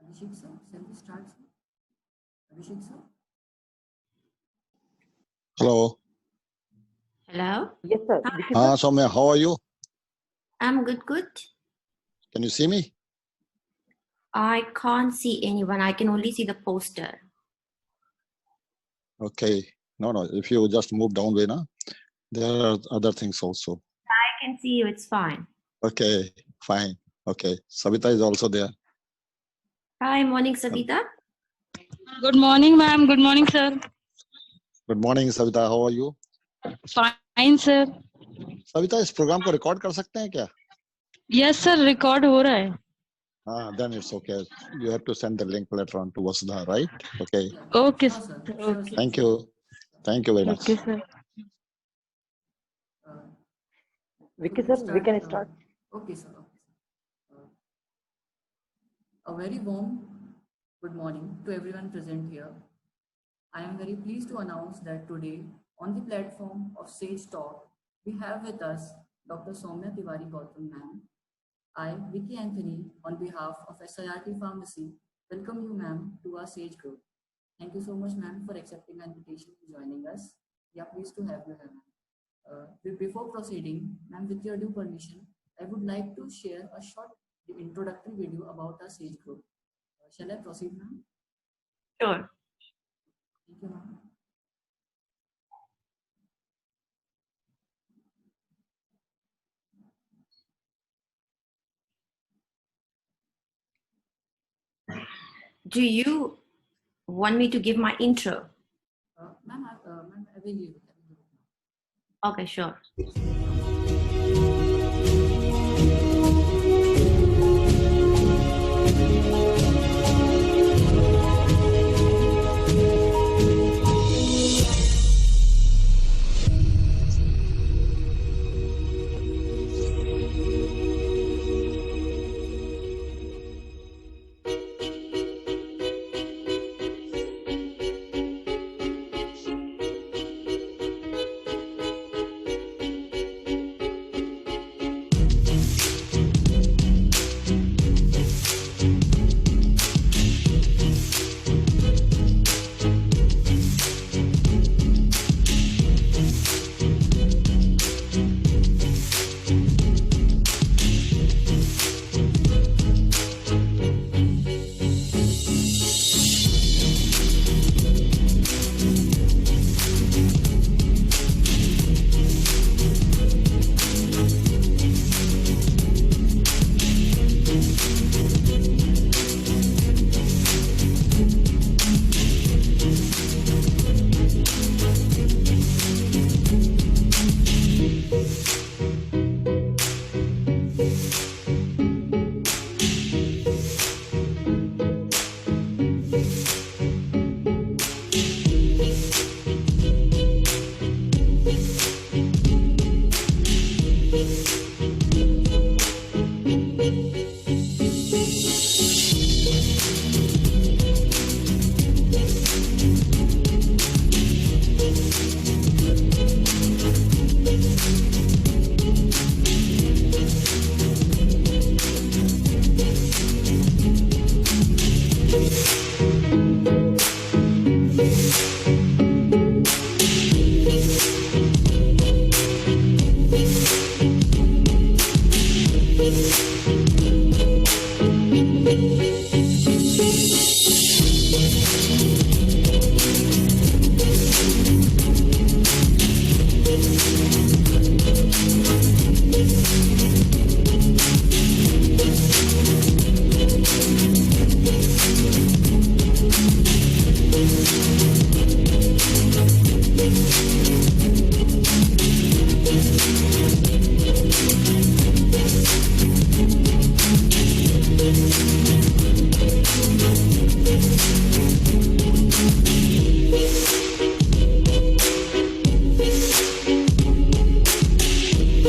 Abhishek sir, shall we start? Abhishek sir? Hello. Hello. Yes, sir. Soumya, how are you? I'm good. Can you see me? I can't see anyone. I can only see the poster. Okay. No. If you just move down, Vena, there are other things also. I can see you. It's fine. Okay, fine. Okay. Savita is also there. Hi, morning, Savita. Good morning, ma'am. Good morning, sir. Good morning, Savita. How are you? Fine, sir. Savita, इस programme को record कर सकते हैं क्या? Yes, sir. Record हो रहा है. Then it's okay. You have to send the link later on to Vasudha, right? Okay. Okay, Sure, sir. sir. Sure, Okay. sir. Thank you. Thank you very much. Okay, sir. Vicky sir, we can start. Okay, sir. A very warm good morning to everyone present here. I am very pleased to announce that today on the platform of Sage Talk, we have with us Dr. Soumya Tiwari Gautam ma'am. I, Vicky Anthony, on behalf of SIRT Pharmacy, welcome you ma'am to our Sage group. Thank you so much ma'am for accepting our invitation and joining us. We are pleased to have you here ma'am. Before proceeding, ma'am, with your due permission, I would like to share a short introductory video about our Sage group. Shall I proceed ma'am? Sure. Thank you ma'am. Do you want me to give my intro? Ma'am, I will give it. Okay, sure.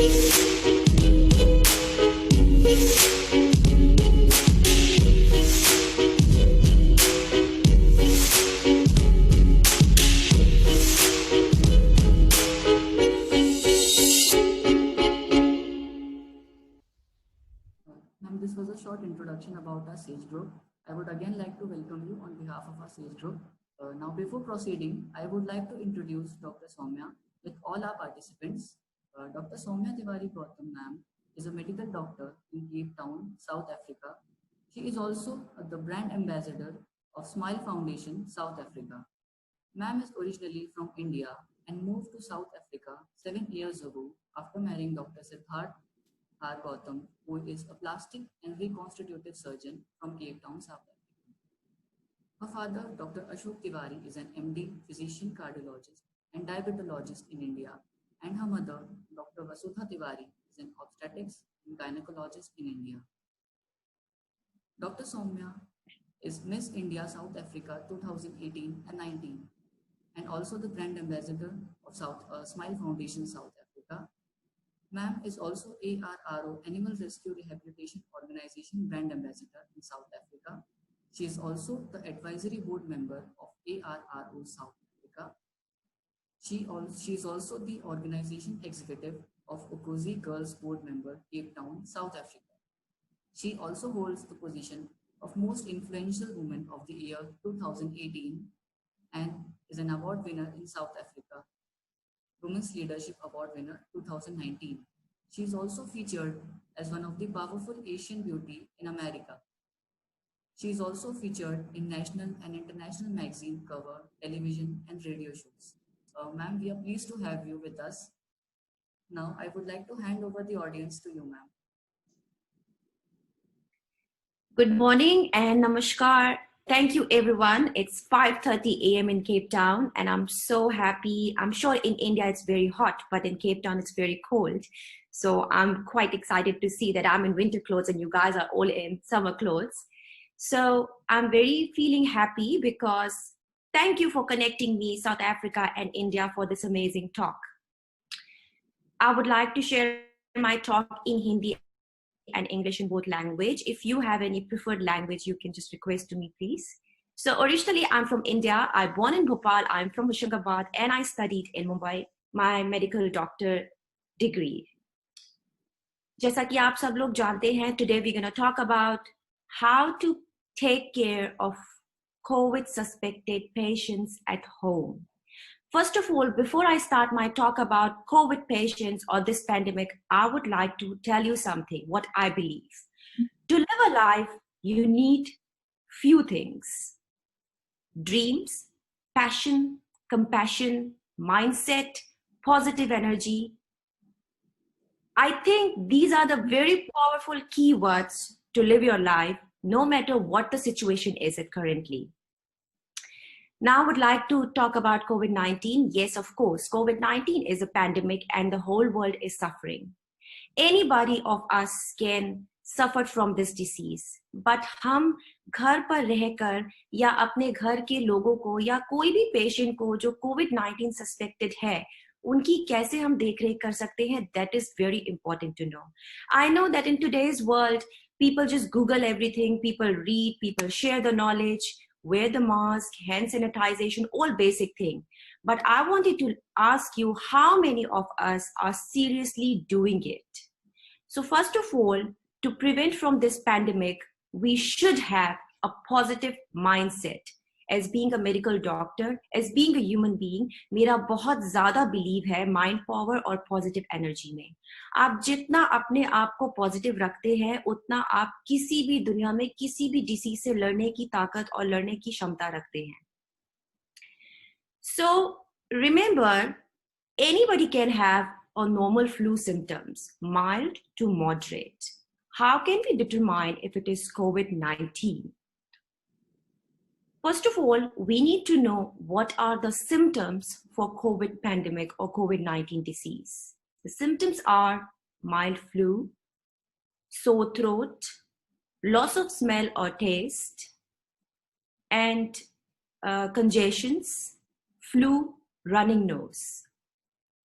Ma'am, this was a short introduction about our SAGE group. I would again like to welcome you on behalf of our SAGE group. Now, before proceeding, I would like to introduce Dr. Soumya with all our participants. Dr. Soumya Tiwari Gautam, ma'am, is a medical doctor in Cape Town, South Africa. She is also the brand ambassador of Smile Foundation, South Africa. Ma'am is originally from India and moved to South Africa 7 years ago after marrying Dr. Siddharth R. Gautam, who is a plastic and reconstitutive surgeon from Cape Town, South Africa. Her father, Dr. Ashok Tiwari, is an MD, physician cardiologist and diabetologist in India, and her mother, Dr. Vasudha Tiwari, is an obstetrics and gynecologist in India. Dr. Soumya is Miss India South Africa 2018 and 19, and also the brand ambassador of Smile Foundation South Africa. Ma'am is also ARRO, Animal Rescue Rehabilitation Organization brand ambassador in South Africa. She is also the advisory board member of ARRO South Africa. She is also the organization executive of Okozi Girls Board member, Cape Town, South Africa. She also holds the position of Most Influential Woman of the Year 2018 and is an award winner in South Africa, Women's Leadership Award winner 2019. She is also featured as one of the powerful Asian beauty in America. She is also featured in national and international magazine cover, television and radio shows. Ma'am, we are pleased to have you with us. Now, I would like to hand over the audience to you, ma'am. Good morning and namaskar. Thank you, everyone. It's 5:30 a.m. in Cape Town, and I'm so happy. I'm sure in India it's very hot, but in Cape Town it's very cold. So I'm quite excited to see that I'm in winter clothes and you guys are all in summer clothes. So I'm very feeling happy because thank you for connecting me, South Africa and India, for this amazing talk. I would like to share my talk in Hindi and English in both language. If you have any preferred language, you can just request to me, please. So originally, I'm from India. I born in Bhopal. I'm from Hoshangabad, and I studied in Mumbai, my medical doctor degree. जैसा कि आप सब लोग जानते हैं, today we're going to talk about how to take care of COVID suspected patients at home. First of all, before I start my talk about COVID patients or this pandemic, I would like to tell you something, what I believe. To live a life, you need few things: dreams, passion, compassion, mindset, positive energy. I think these are the very powerful keywords to live your life, no matter what the situation is at currently. Now I would like to talk about COVID-19. Yes, of course, COVID-19 is a pandemic and the whole world is suffering. Anybody of us can suffer from this disease, but हम घर पर रहकर या अपने घर के लोगों को या कोई भी पेशेंट को जो COVID-19 सस्पेक्टेड है, उनकी कैसे हम देखरेख कर सकते हैं, that is very important to know. I know that in today's world, people just Google everything, people read, people share the knowledge, wear the mask, hand sanitization, all basic thing. But I wanted to ask you, how many of us are seriously doing it? So first of all, to prevent from this pandemic, we should have a positive mindset. As being a medical doctor, as being a human being, मेरा बहुत ज़्यादा believe है mind power और positive energy में. आप जितना अपने आप को positive रखते हैं, उतना आप किसी भी दुनिया में किसी भी disease से लड़ने की ताकत और लड़ने की क्षमता रखते हैं. So remember, anybody can have a normal flu symptoms, mild to moderate. How can we determine if it is COVID-19? First of all, we need to know what are the symptoms for COVID pandemic or COVID-19 disease. The symptoms are mild flu, sore throat, loss of smell or taste, and congestions, flu, running nose.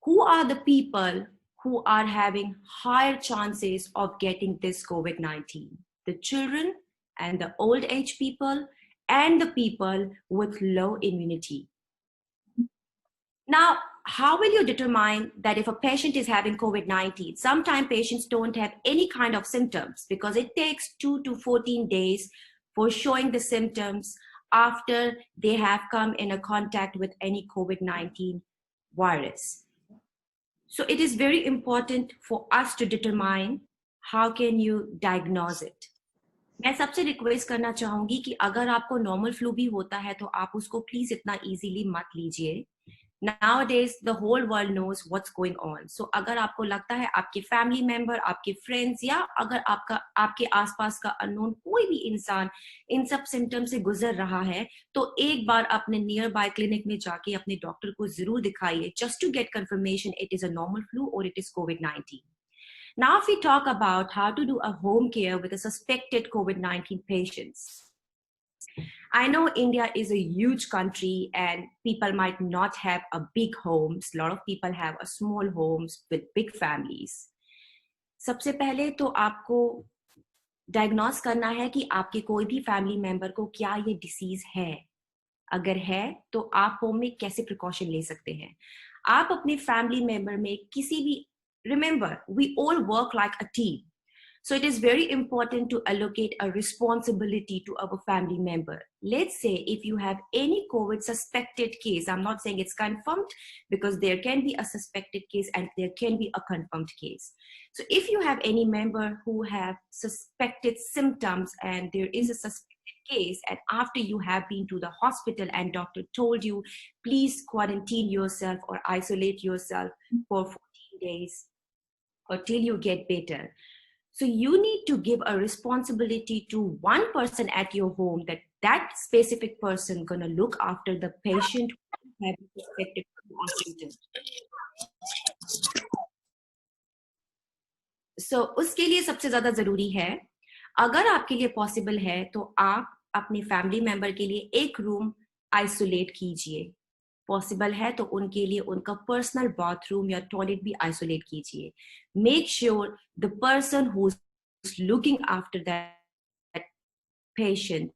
Who are the people who are having higher chances of getting this COVID-19. The children and the old age people and the people with low immunity. Now, how will you determine that if a patient is having COVID-19? Sometimes patients don't have any kind of symptoms because it takes 2 to 14 days for showing the symptoms after they have come in a contact with any COVID-19 virus. So it is very important for us to determine how can you diagnose it. मैं सबसे request करना चाहूंगी कि अगर आपको normal flu भी होता है तो आप उसको प्लीज इतना इजीली मत लीजिए. Nowadays, the whole world knows what's going on. So अगर आपको लगता है आपके फैमिली मेंबर, आपके फ्रेंड्स या अगर आपके आसपास का अननोन कोई भी इंसान इन सब सिम्टम से गुजर रहा है तो एक बार अपने नियर बाय क्लिनिक में जाके अपने डॉक्टर को जरूर दिखाइए just to get confirmation it is a normal flu or it is COVID-19. Now, if we talk about how to do a home care with a suspected COVID-19 patients, I know India is a huge country and people might not have a big homes. A lot of people have a small homes with big families. सबसे पहले तो आपको diagnose करना है कि आपके कोई भी family member को क्या ये disease है. अगर है तो आप home में कैसे precaution ले सकते हैं. आप अपने family member में किसी भी remember, we all work like a team. So it is very important to allocate a responsibility to our family member. Let's say if you have any COVID suspected case, I'm not saying it's confirmed because there can be a suspected case and there can be a confirmed case. So if you have any member who have suspected symptoms and there is a suspected case and after you have been to the hospital and doctor told you, please quarantine yourself or isolate yourself for 14 days or till you get better. So you need to give a responsibility to one person at your home that that specific person gonna look after the patient who have suspected symptoms. So उसके लिए सबसे ज़्यादा ज़रूरी है अगर आपके लिए possible है तो आप अपने family member के लिए एक room isolate कीजिए. Possible है तो उनके लिए उनका personal bathroom या toilet भी isolate कीजिए. Make sure the person who's looking after that patient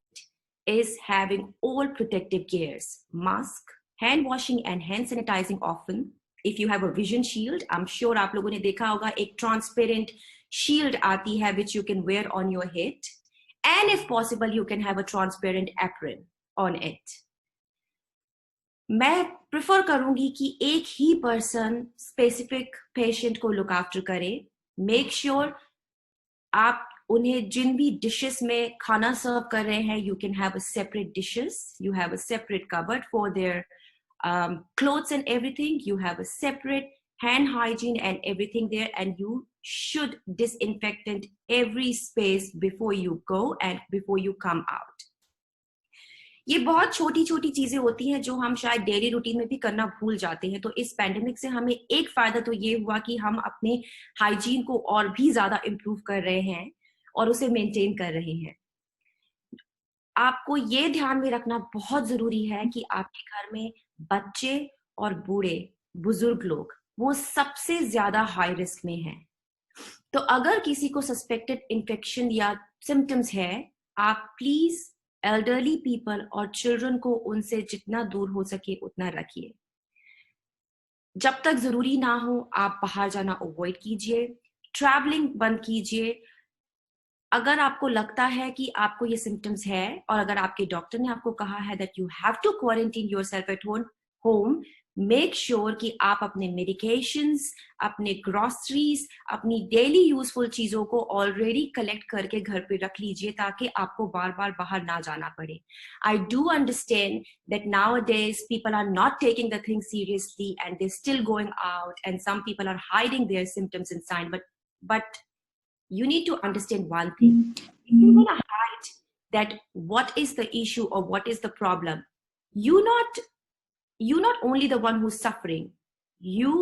is having all protective gears, mask, hand washing and hand sanitizing often. If you have a vision shield, I'm sure आप लोगों ने देखा होगा एक transparent shield आती है which you can wear on your head. And if possible, you can have a transparent apron on it. मैं prefer करूंगी कि एक ही पर्सन स्पेसिफिक पेशेंट को लुक आफ्टर करे. मेक श्योर आप उन्हें जिन भी डिशेस में खाना सर्व कर रहे हैं you can have a separate dishes, you have a separate cupboard for their clothes and everything, you have a separate hand hygiene and everything there, and you should disinfect every space before you go and before you come out. ये बहुत छोटी छोटी चीजें होती हैं जो हम शायद डेली रूटीन में भी करना भूल जाते हैं. तो इस पैंडेमिक से हमें एक फायदा तो ये हुआ कि हम अपने हाइजीन को और भी ज्यादा इम्प्रूव कर रहे हैं और उसे मेंटेन कर रहे हैं. आपको ये ध्यान में रखना बहुत जरूरी है कि आपके घर में बच्चे और बूढ़े बुजुर्ग लोग वो सबसे ज्यादा हाई रिस्क में हैं. तो अगर किसी को सस्पेक्टेड इन्फेक्शन या सिम्टम्स है, आप प्लीज एल्डरली पीपल और चिल्ड्रन को उनसे जितना दूर हो सके उतना रखिए. जब तक जरूरी ना हो आप बाहर जाना अवॉइड कीजिए, ट्रैवलिंग बंद कीजिए. अगर आपको लगता है कि आपको ये सिम्टम्स है और अगर आपके डॉक्टर ने आपको कहा है that you have to quarantine yourself at home, make sure कि आप अपने मेडिकेशंस, अपने ग्रोसरीज, अपनी डेली यूजफुल चीजों को ऑलरेडी कलेक्ट करके घर पे रख लीजिए ताकि आपको बार बार बाहर ना जाना पड़े. I do understand that nowadays people are not taking the thing seriously and they still going out and some people are hiding their symptoms in sign, but you need to understand one thing. If you're going to hide that what is the issue or what is the problem, you're not only the one who's suffering, you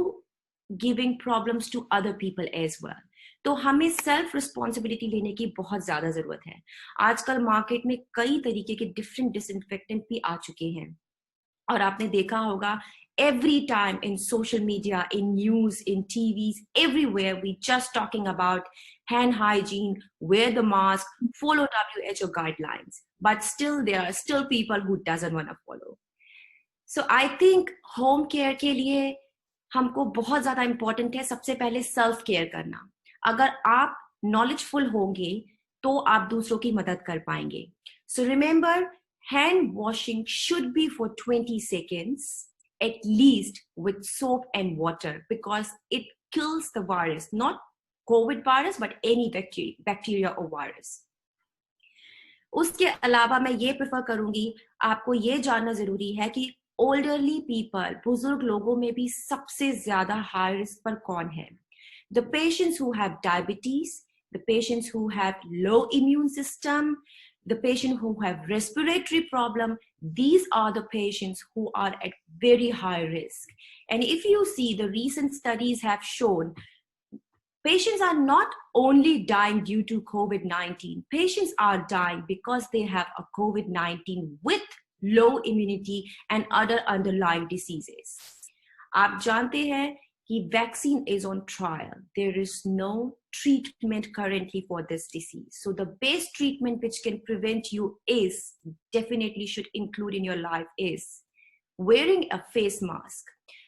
giving problems to other people as well. तो हमें self responsibility लेने की बहुत ज्यादा जरूरत है. आजकल market में कई तरीके के डिफरेंट डिसइंफेक्टेंट भी आ चुके हैं और आपने देखा होगा Every time in social media, in news, in TVs, everywhere, we just talking about hand hygiene, wear the mask, follow WHO guidelines. But still, there are still people who doesn't want to follow. So I think home care के लिए हमको बहुत ज़्यादा important है सबसे पहले self care करना. अगर आप knowledgeful होंगे तो आप दूसरों की मदद कर पाएंगे. So remember, hand washing should be for 20 seconds at least with soap and water because it kills the virus, not COVID virus, but any bacteria or virus. उसके अलावा मैं ये प्रेफर करूंगी, आपको ये जानना जरूरी है कि ओल्डरली पीपल, बुजुर्ग लोगों में भी सबसे ज्यादा हाई रिस्क पर कौन है? The patients who have diabetes, the patients who have low immune system, the patients who have respiratory problem, these are the patients who are at very high risk. And if you see, the recent studies have shown patients are not only dying due to COVID-19. Patients are dying because they have a COVID-19 with low immunity and other underlying diseases. आप जानते हैं कि vaccine is on trial. There is no treatment currently for this disease. So the best treatment which can prevent you is, definitely should include in your life, is wearing a face mask.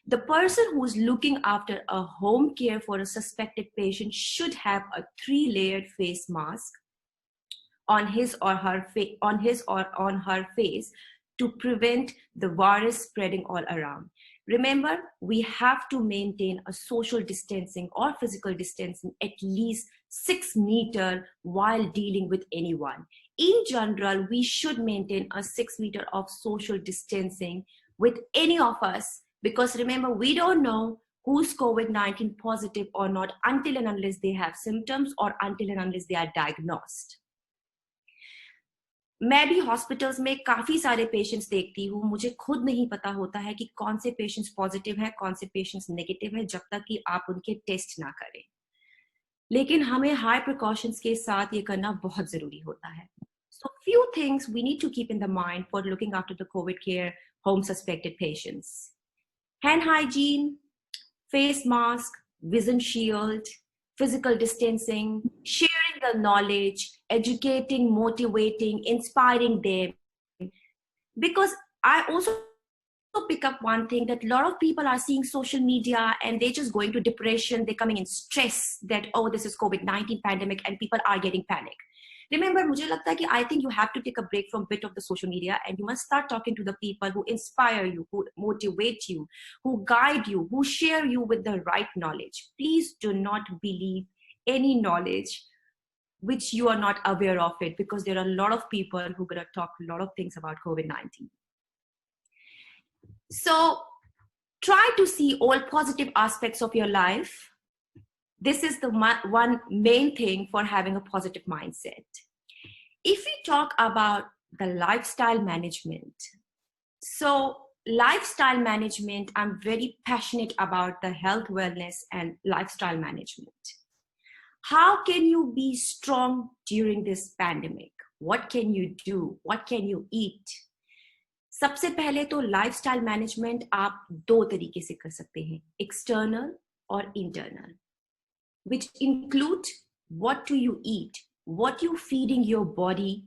The person who's looking after a home care for a suspected patient should have a 3-layered face mask on his or her face to prevent the virus spreading all around. Remember, we have to maintain a social distancing or physical distancing at least 6 meters while dealing with anyone. In general, we should maintain a 6 meters of social distancing with any of us, because remember, we don't know who's COVID-19 positive or not until and unless they have symptoms or until and unless they are diagnosed. मैं भी hospitals में काफी सारे patients देखती हूँ, मुझे खुद नहीं पता होता है कि कौन से पेशेंट्स पॉजिटिव है, कौन से पेशेंट्स नेगेटिव है, जब तक कि आप उनके टेस्ट ना करें. लेकिन हमें हाई प्रिकॉशंस के साथ ये करना बहुत जरूरी होता है. So few things we need to keep in the mind for looking after the COVID care home suspected patients. Hand hygiene, face mask, vision shield, physical distancing, sharing the knowledge, educating, motivating, inspiring them. Because I also pick up one thing that a lot of people are seeing social media and they're just going to depression, they're coming in stress that, oh, this is COVID-19 pandemic and people are getting panic. Remember, मुझे लगता है कि I think you have to take a break from bit of the social media and you must start talking to the people who inspire you, who motivate you, who guide you, who share you with the right knowledge. Please do not believe any knowledge which you are not aware of it, because there are a lot of people who are going to talk a lot of things about COVID-19. So try to see all positive aspects of your life. This is the one main thing for having a positive mindset. If we talk about the lifestyle management, so lifestyle management, I'm very passionate about the health, wellness, and lifestyle management. How can you be strong during this pandemic? What can you do? What can you eat? सबसे पहले तो lifestyle management आप 2 तरीके से कर सकते हैं, external और internal, which include what do you eat, what you feeding your body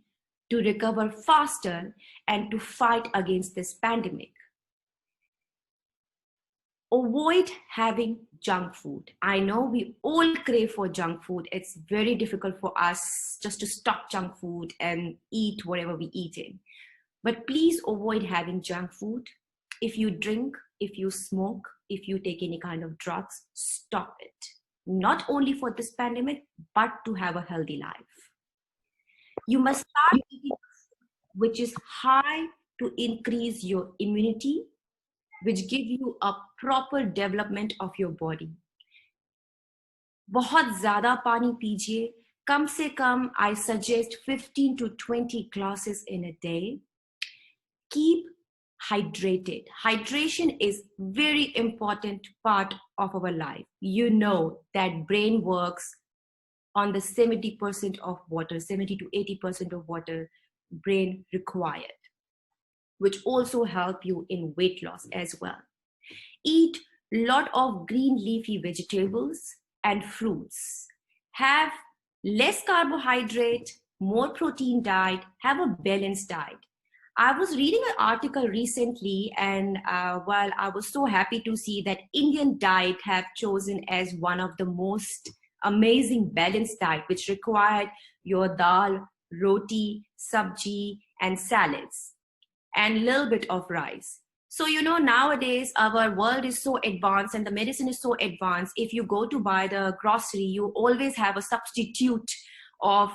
to recover faster and to fight against this pandemic. Avoid having junk food. I know we all crave for junk food. It's very difficult for us just to stop junk food and eat whatever we eat in. But please avoid having junk food. If you drink, if you smoke, if you take any kind of drugs, stop it. Not only for this pandemic, but to have a healthy life. You must start eating food which is high to increase your immunity, which give you a proper development of your body. बहुत ज़्यादा पानी पीजिए. कम से कम, I suggest 15 to 20 glasses in a day. Keep hydrated. Hydration is very important part of our life. You know that brain works on the 70% of water, 70 to 80% of water brain required, which also help you in weight loss as well. eat lot of green leafy vegetables and fruits, have less carbohydrate, more protein diet, have a balanced diet. I was reading an article recently, and while I was so happy to see that Indian diet have chosen as one of the most amazing balanced diet, which required your dal, roti, sabji, and salads, and a little bit of rice. So, nowadays our world is so advanced and the medicine is so advanced. If you go to buy the grocery, you always have a substitute of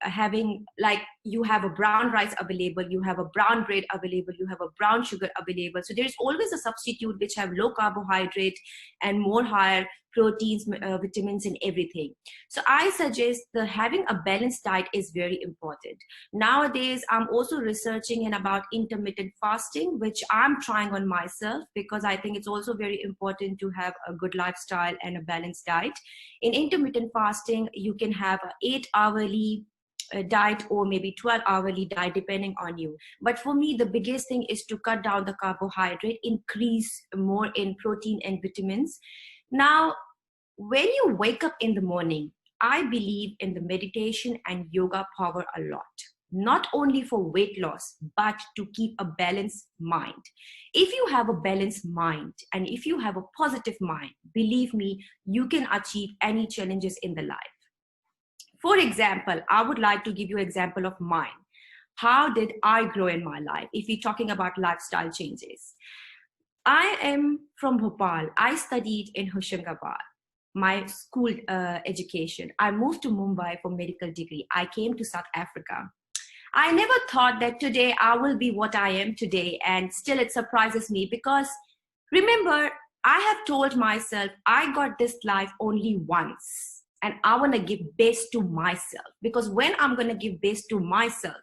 having, like, you have a brown rice available, you have a brown bread available, you have a brown sugar available. So there's always a substitute which have low carbohydrate and more higher proteins, vitamins, and everything. So I suggest the having a balanced diet is very important. Nowadays, I'm also researching in about intermittent fasting, which I'm trying on myself because I think it's also very important to have a good lifestyle and a balanced diet. In intermittent fasting, you can have an 8-hourly diet or maybe 12-hourly diet depending on you. But for me, the biggest thing is to cut down the carbohydrate, increase more in protein and vitamins. Now, when you wake up in the morning, I believe in the meditation and yoga power a lot, not only for weight loss, but to keep a balanced mind. If you have a balanced mind and if you have a positive mind, believe me, you can achieve any challenges in the life. For example, I would like to give you an example of mine. How did I grow in my life? If we're talking about lifestyle changes. I am from Bhopal. I studied in Hoshangabad, my school education. I moved to Mumbai for medical degree. I came to South Africa. I never thought that today I will be what I am today, and still it surprises me because remember, I have told myself I got this life only once and I want to give best to myself, because when I'm going to give best to myself,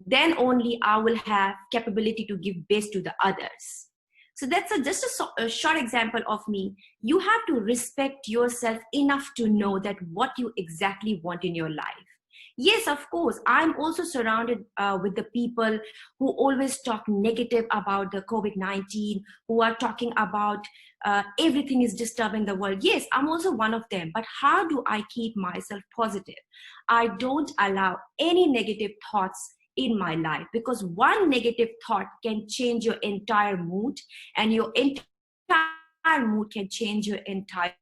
then only I will have capability to give best to the others. So that's just a short example of me. You have to respect yourself enough to know that what you exactly want in your life. Yes, of course, I'm also surrounded with the people who always talk negative about the COVID-19, who are talking about everything is disturbing the world. Yes, I'm also one of them. But how do I keep myself positive? I don't allow any negative thoughts in my life, because one negative thought can change your entire mood, and your entire mood can change your entire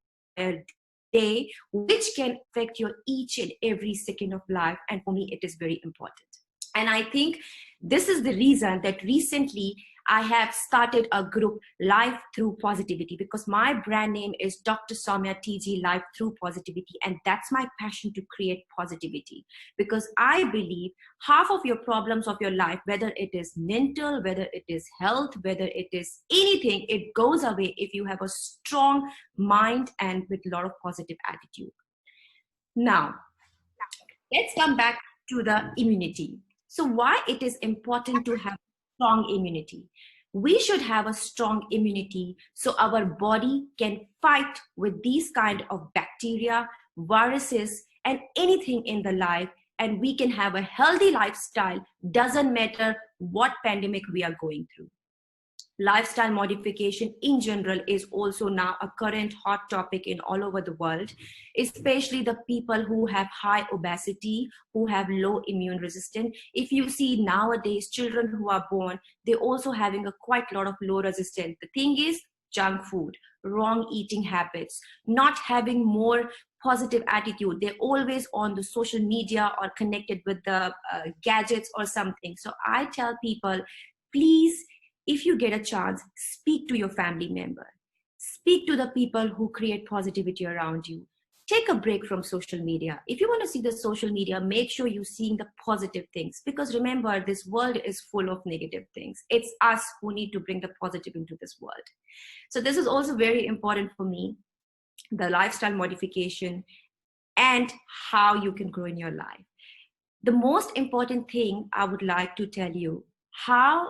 day, which can affect your each and every second of life. And for me, it is very important. And I think this is the reason that recently I have started a group, Life Through Positivity, because my brand name is Dr. Soumya TG, Life Through Positivity. And that's my passion, to create positivity, because I believe half of your problems of your life, whether it is mental, whether it is health, whether it is anything, it goes away if you have a strong mind and with a lot of positive attitude. Now, let's come back to the immunity. So why it is important to have strong immunity? We should have a strong immunity so our body can fight with these kind of bacteria, viruses, and anything in the life, and we can have a healthy lifestyle, doesn't matter what pandemic we are going through. Lifestyle modification in general is also now a current hot topic in all over the world, especially the people who have high obesity, who have low immune resistance. If you see nowadays, children who are born, they're also having a quite lot of low resistance. The thing is, junk food, wrong eating habits, not having more positive attitude. They're always on the social media or connected with the gadgets or something. So I tell people, please, if you get a chance, speak to your family member. Speak to the people who create positivity around you. Take a break from social media. If you want to see the social media, make sure you're seeing the positive things, because remember, this world is full of negative things. It's us who need to bring the positive into this world. So this is also very important for me, the lifestyle modification and how you can grow in your life. The most important thing I would like to tell you, how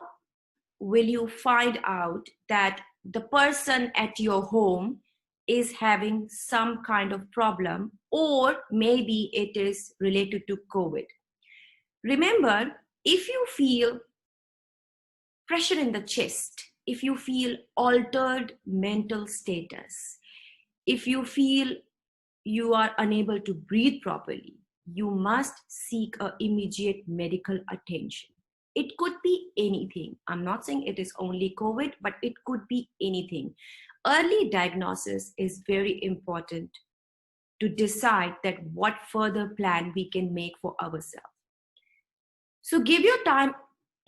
will you find out that the person at your home is having some kind of problem, or maybe it is related to COVID? Remember, if you feel pressure in the chest, if you feel altered mental status, if you feel you are unable to breathe properly, you must seek a immediate medical attention. It could be anything. I'm not saying it is only COVID, but it could be anything. Early diagnosis is very important to decide that what further plan we can make for ourselves. So give your time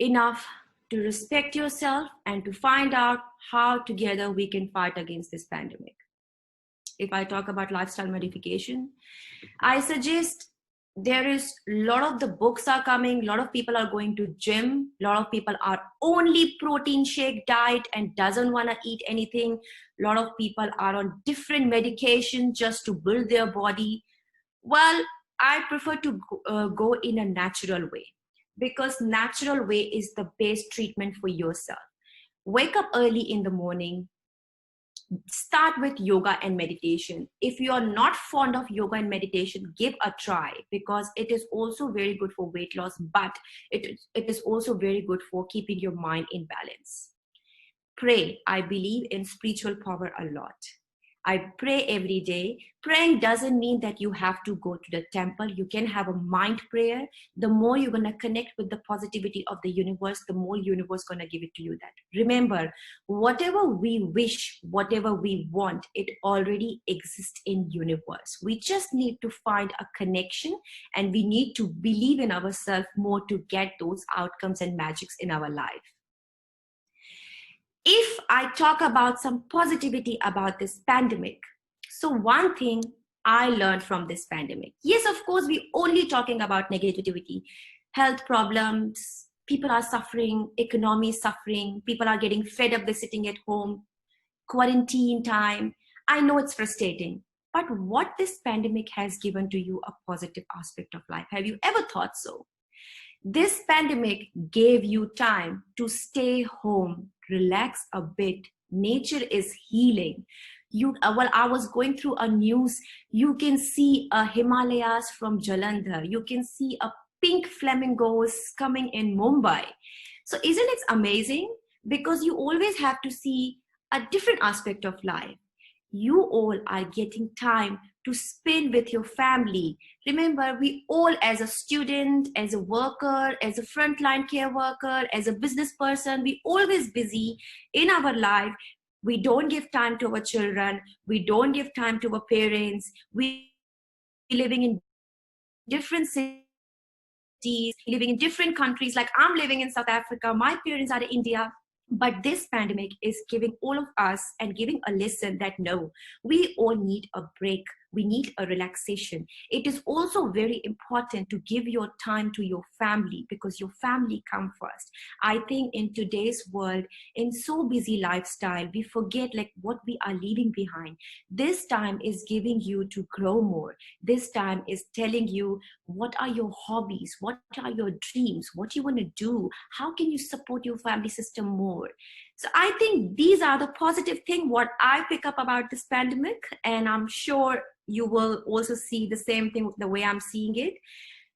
enough to respect yourself and to find out how together we can fight against this pandemic. If I talk about lifestyle modification, I suggest there is a lot of the books are coming, a lot of people are going to gym, a lot of people are only protein shake diet and doesn't want to eat anything. A lot of people are on different medication just to build their body. Well, I prefer to go in a natural way, because natural way is the best treatment for yourself. Wake up early in the morning. Start with yoga and meditation. If you are not fond of yoga and meditation, give a try, because it is also very good for weight loss, but it is also very good for keeping your mind in balance. Pray. I believe in spiritual power a lot. I pray every day. Praying doesn't mean that you have to go to the temple. You can have a mind prayer. The more you're going to connect with the positivity of the universe, the more universe going to give it to you that. Remember, whatever we wish, whatever we want, it already exists in universe. We just need to find a connection, and we need to believe in ourselves more to get those outcomes and magics in our life. If I talk about some positivity about this pandemic, so one thing I learned from this pandemic, yes, of course, we're only talking about negativity, health problems, people are suffering, economy is suffering, people are getting fed up with sitting at home, quarantine time. I know it's frustrating, but what this pandemic has given to you a positive aspect of life. Have you ever thought so? This pandemic gave you time to stay home, relax a bit. Nature is healing. Well, I was going through a news. You can see a Himalayas from Jalandhar. You can see a pink flamingos coming in Mumbai. So isn't it amazing? Because you always have to see a different aspect of life. You all are getting time to spend with your family. Remember, we all, as a student, as a worker, as a frontline care worker, as a business person, we always busy in our life. We don't give time to our children. We don't give time to our parents. We living in different cities, living in different countries. Like I'm living in South Africa. My parents are in India. But this pandemic is giving all of us and giving a lesson that no, we all need a break. We need a relaxation. It is also very important to give your time to your family, because your family come first. I think in today's world, in so busy lifestyle, we forget like what we are leaving behind. This time is giving you to grow more. This time is telling you what are your hobbies, what are your dreams, what you want to do, how can you support your family system more. So I think these are the positive thing what I pick up about this pandemic, and I'm sure you will also see the same thing the way I'm seeing it.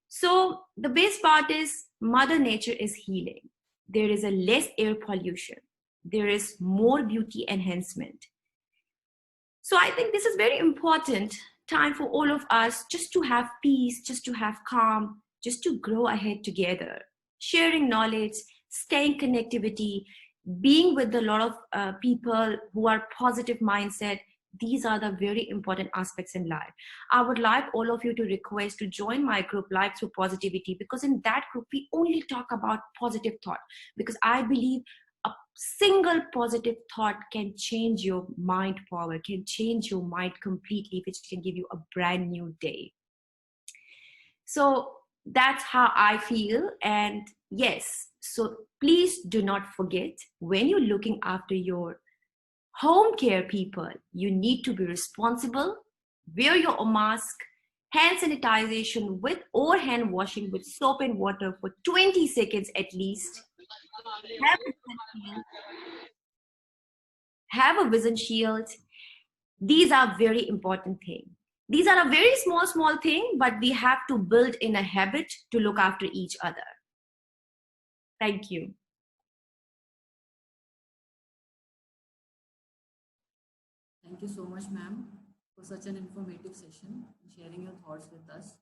So the best part is Mother Nature is healing. There is a less air pollution. There is more beauty enhancement. So I think this is very important time for all of us just to have peace, just to have calm, just to grow ahead together, sharing knowledge, staying connectivity, being with a lot of people who are positive mindset. These are the very important aspects in life. I would like all of you to request to join my group Life Through Positivity, because in that group we only talk about positive thought, because I believe a single positive thought can change your mind power, can change your mind completely, which can give you a brand new day. So that's how I feel. And yes, so please do not forget, when you're looking after your home care people, you need to be responsible, wear your mask, hand sanitization with or hand washing with soap and water for 20 seconds at least. Have a vision shield. These are very important things. These are a very small thing, but we have to build in a habit to look after each other. Thank you. Thank you so much, ma'am, for such an informative session and sharing your thoughts with us.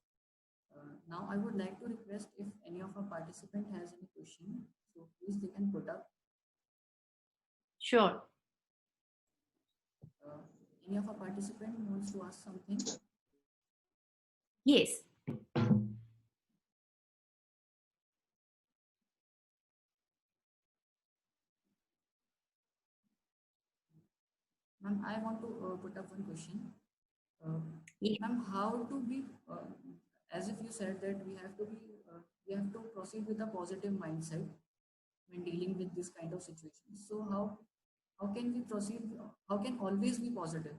Now, I would like to request if any of our participant has any question, so please they can put up. Sure. Uh, any of our participant wants to ask something? Yes. Ma'am, I want to put up one question. Yeah. Ma'am, how to be, as if you said that we have to proceed with a positive mindset when dealing with this kind of situations. So how can we proceed? How can always be positive?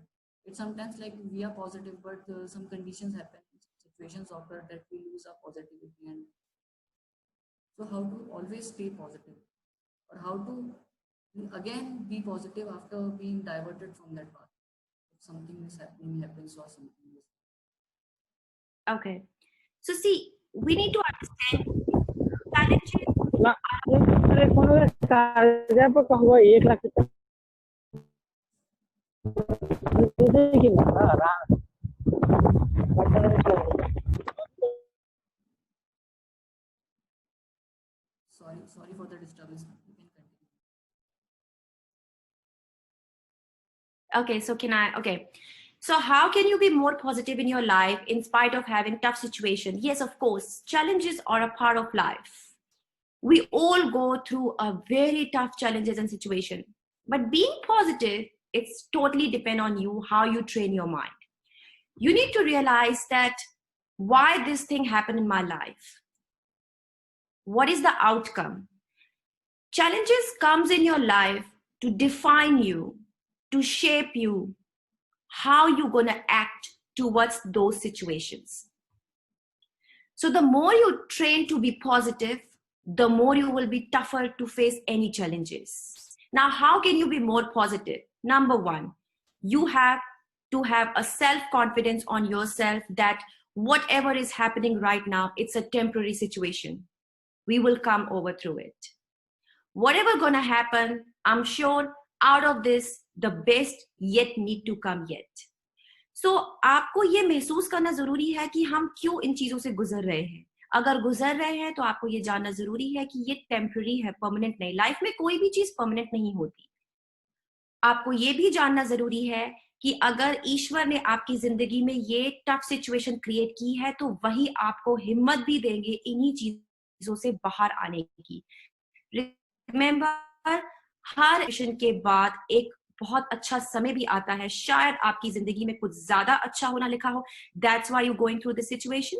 It's sometimes like we are positive, but some conditions happen, situations occur that we lose our positivity. And so how to always stay positive, or how to again be positive after being diverted from that path? If something is happening, happens, or something is. Okay. So see, we need to understand challenges. Telephone में charger पर कहवा 1 लाख देखिए ना Sorry for the disturbance. You can continue. Okay, so okay. So how can you be more positive in your life in spite of having tough situation? Yes, of course, challenges are a part of life. We all go through a very tough challenges and situation. But being positive, it's totally depend on you, how you train your mind. You need to realize that why this thing happened in my life. What is the outcome? Challenges comes in your life to define you, to shape you, how you're going to act towards those situations. So the more you train to be positive, the more you will be tougher to face any challenges. Now, how can you be more positive? Number one, you have to have a self-confidence on yourself that whatever is happening right now, it's a temporary situation. We will come over through it. Whatever gonna happen, I'm sure out of this, the best yet need to come yet. So आपको ये महसूस करना जरूरी है कि हम क्यों इन चीजों से गुजर रहे हैं. अगर गुजर रहे हैं तो आपको ये जानना जरूरी है कि ये टेम्पररी है, परमानेंट नहीं. लाइफ में कोई भी चीज परमानेंट नहीं होती. आपको ये भी जानना जरूरी है कि अगर ईश्वर ने आपकी जिंदगी में ये टफ सिचुएशन क्रिएट की है तो वही आपको हिम्मत भी देंगे इन्हीं चीजों से बाहर आने की. रिमेंबर, हर सिचुएशन के बाद एक बहुत अच्छा समय भी आता है. शायद आपकी जिंदगी में कुछ ज्यादा अच्छा होना लिखा हो. That's why you're going through this situation.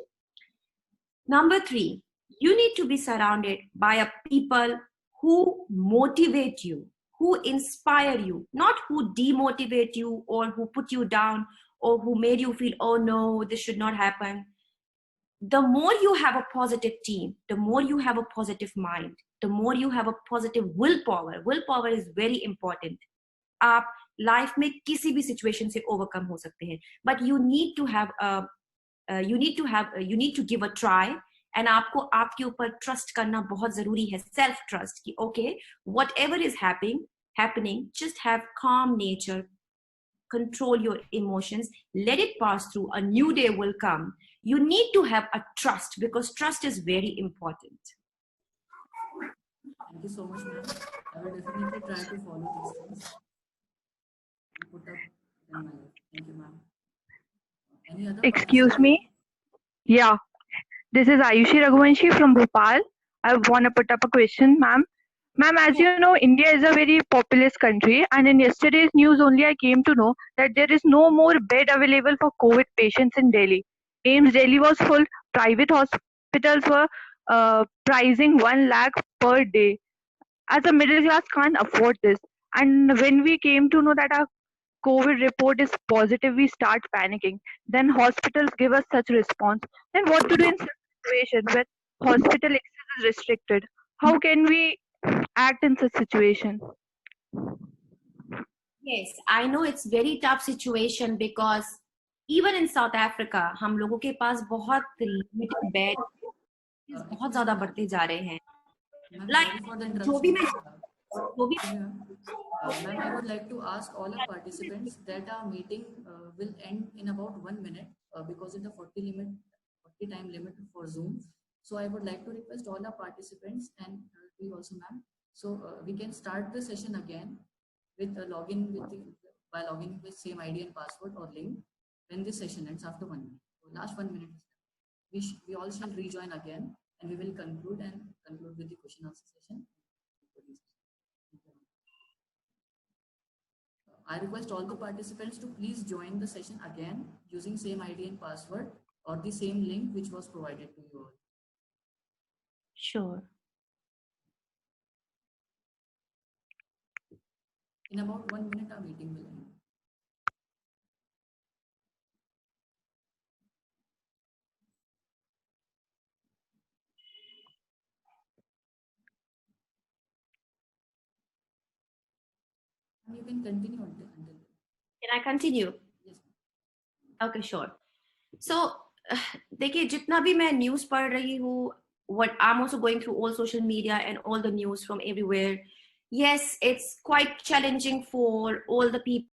Number 3, you need to be surrounded by a people who motivate you, who inspire you, not who demotivate you or who put you down or who made you feel, oh no, this should not happen. The more you have a positive team, the more you have a positive mind, the more you have a positive willpower. Willpower is very important. आप life में किसी भी situation से overcome हो सकते हैं, but you need to give a try. And आपको आपके ऊपर ट्रस्ट करना बहुत जरूरी है, सेल्फ ट्रस्ट कि okay, whatever is happening, just have calm nature, control your emotions, let it pass through, a new day will come. You need to have a trust because trust is very important. Thank you so much, ma'am. I will definitely try to follow these things. Put up in my life. Thank you, ma'am. Any other Excuse participant? me. Yeah, this is Ayushi Raghuvanshi from Bhopal. I want to put up a question, ma'am. Ma'am, as you know, India is a very populous country, and in yesterday's news only I came to know that there is no more bed available for COVID patients in Delhi. AIMS Delhi was full. Private hospitals were pricing 1 lakh per day. As a middle class, can't afford this. And when we came to know that our COVID report is positive, we start panicking. Then hospitals give us such response. Then what to do in such situation where hospital access is restricted? How can we act in such situation? Yes, I know it's very tough situation because even in South Africa, हम लोगों के पास बहुत limited bed बहुत ज़्यादा बढ़ते जा रहे हैं. Ma'am, Like sorry for the जो भी interruption. मैं वो भी Ma'am, I would like to ask all our participants that our meeting will end in about 1 minute because it's a 40 time limit for Zoom. So I would like to request all our participants and you also, ma'am. So we can start the session again with by logging with same ID and password or link when this session ends after 1 minute. So last 1 minute is left. We all shall rejoin again and we will conclude with the question answer session. I request all the participants to please join the session again using same ID and password or the same link which was provided to you all. sure. In about 1 minute, our meeting will end. And you can continue until then. Can I continue? Yes. Okay, sure. So, देखिए जितना भी मैं news पढ़ रही हूँ, what I'm also going through all social media and all the news from everywhere. Yes, it's quite challenging for all the people